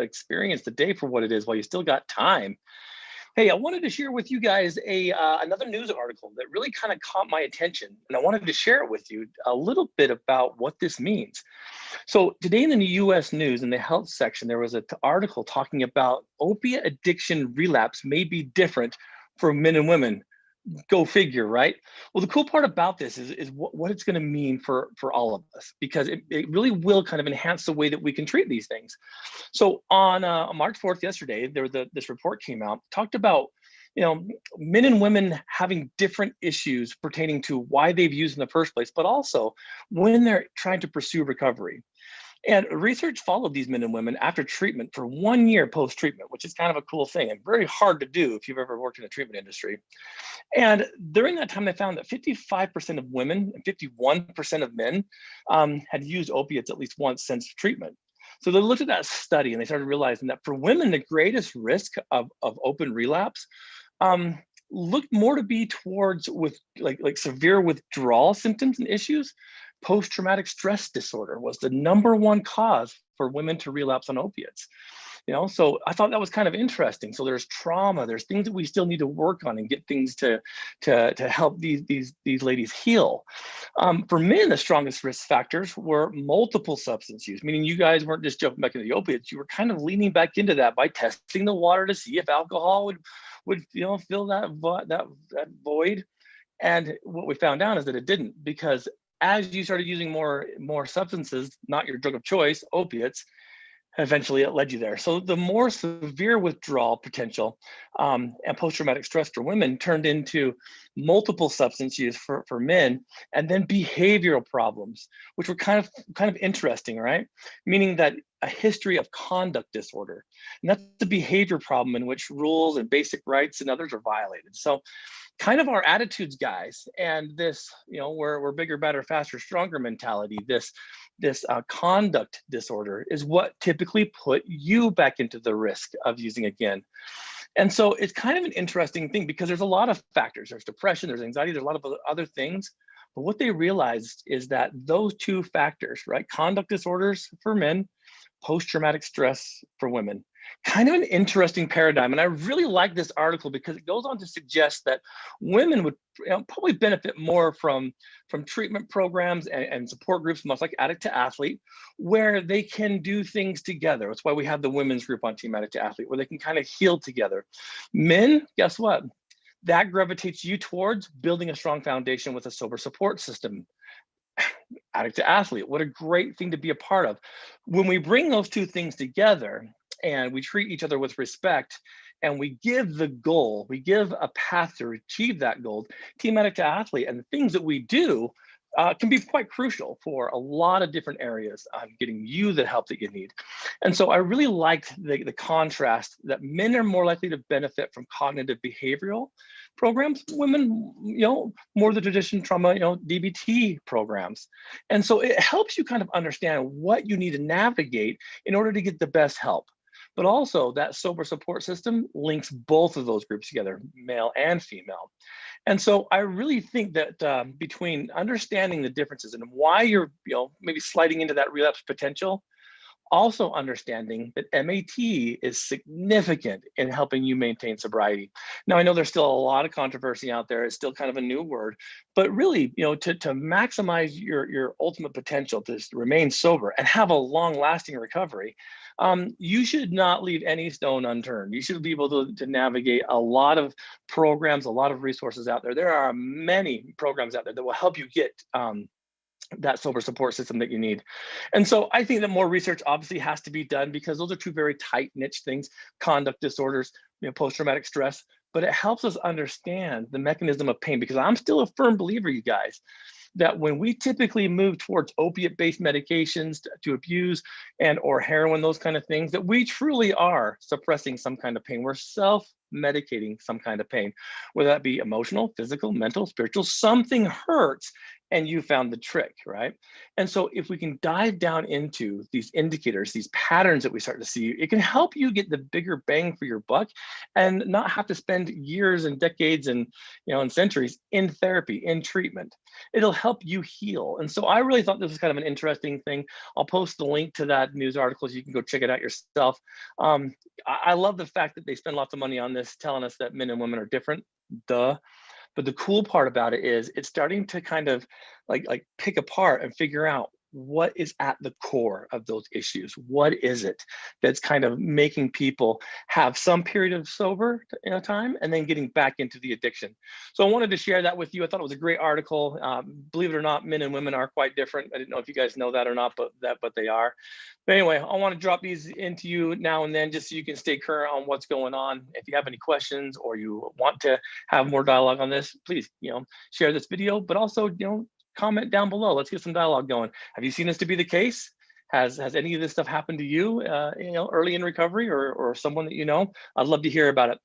experience the day for what it is while you still got time. Hey, I wanted to share with you guys a another news article that really kind of caught my attention, and I wanted to share it with you a little bit about what this means. So today in the U.S. News, in the health section, there was an article talking about opiate addiction relapse may be different for men and women. Go figure, right? Well, the cool part about this is what it's going to mean for all of us, because it really will kind of enhance the way that we can treat these things. So on March 4th, yesterday, this report came out, talked about, men and women having different issues pertaining to why they've used in the first place, but also when they're trying to pursue recovery. And research followed these men and women after treatment for 1 year post-treatment, which is kind of a cool thing and very hard to do if you've ever worked in the treatment industry. And during that time, they found that 55% of women and 51% of men had used opiates at least once since treatment. So they looked at that study and they started realizing that for women, the greatest risk of open relapse looked more to be towards with like severe withdrawal symptoms and issues. Post-traumatic stress disorder was the #1 cause for women to relapse on opiates. So I thought that was kind of interesting. So there's trauma, there's things that we still need to work on and get things to help these ladies heal. For men, the strongest risk factors were multiple substance use, meaning you guys weren't just jumping back into the opiates, you were kind of leaning back into that by testing the water to see if alcohol would fill that void. And what we found out is that it didn't, because as you started using more substances, not your drug of choice, opiates, eventually it led you there. So the more severe withdrawal potential and post-traumatic stress for women turned into multiple substance use for men, and then behavioral problems, which were kind of interesting, right? Meaning that a history of conduct disorder. And that's the behavior problem in which rules and basic rights and others are violated. So kind of our attitudes, guys, and this, we're bigger, better, faster, stronger mentality, this conduct disorder is what typically put you back into the risk of using again. And so it's kind of an interesting thing because there's a lot of factors. There's depression, there's anxiety, there's a lot of other things. But what they realized is that those two factors, right? Conduct disorders for men, post-traumatic stress for women. Kind of an interesting paradigm. And I really like this article because it goes on to suggest that women would probably benefit more from treatment programs and support groups, much like Addict to Athlete, where they can do things together. That's why we have the women's group on Team Addict to Athlete, where they can kind of heal together. Men, guess what? That gravitates you towards building a strong foundation with a sober support system. Addict to Athlete, what a great thing to be a part of. When we bring those two things together and we treat each other with respect and we give the goal, we give a path to achieve that goal, Team Addict to Athlete and the things that we do can be quite crucial for a lot of different areas on getting you the help that you need. And so I really liked the contrast that men are more likely to benefit from cognitive behavioral programs, women, more the traditional trauma, DBT programs. And so it helps you kind of understand what you need to navigate in order to get the best help. But also that sober support system links both of those groups together, male and female. And so I really think that between understanding the differences and why you're, maybe sliding into that relapse potential, also understanding that MAT is significant in helping you maintain sobriety. Now, I know there's still a lot of controversy out there. It's still kind of a new word, but really, to maximize your ultimate potential to remain sober and have a long-lasting recovery, you should not leave any stone unturned. You should be able to navigate a lot of programs, a lot of resources out there. There are many programs out there that will help you get that sober support system that you need. And so I think that more research obviously has to be done because those are two very tight niche things, conduct disorders, post-traumatic stress, but it helps us understand the mechanism of pain, because I'm still a firm believer, you guys, that when we typically move towards opiate-based medications to abuse and or heroin, those kind of things, that we truly are suppressing some kind of pain. We're self-medicating some kind of pain, whether that be emotional, physical, mental, spiritual. Something hurts and you found the trick, right? And so if we can dive down into these indicators, these patterns that we start to see, it can help you get the bigger bang for your buck and not have to spend years and decades and and centuries in therapy, in treatment. It'll help you heal. And so I really thought this was kind of an interesting thing. I'll post the link to that news article so you can go check it out yourself. I love the fact that they spend lots of money on this, telling us that men and women are different. Duh. But the cool part about it is it's starting to kind of like pick apart and figure out what is at the core of those issues. What is it that's kind of making people have some period of sober time and then getting back into the addiction? So I wanted to share that with you. I thought it was a great article. Believe it or not, men and women are quite different. I didn't know if you guys know that or not, but they are. But anyway, I want to drop these into you now and then just so you can stay current on what's going on. If you have any questions or you want to have more dialogue on this, please, share this video, but also, comment down below. Let's get some dialogue going. Have you seen this to be the case? Has any of this stuff happened to you, early in recovery or someone that you know? I'd love to hear about it.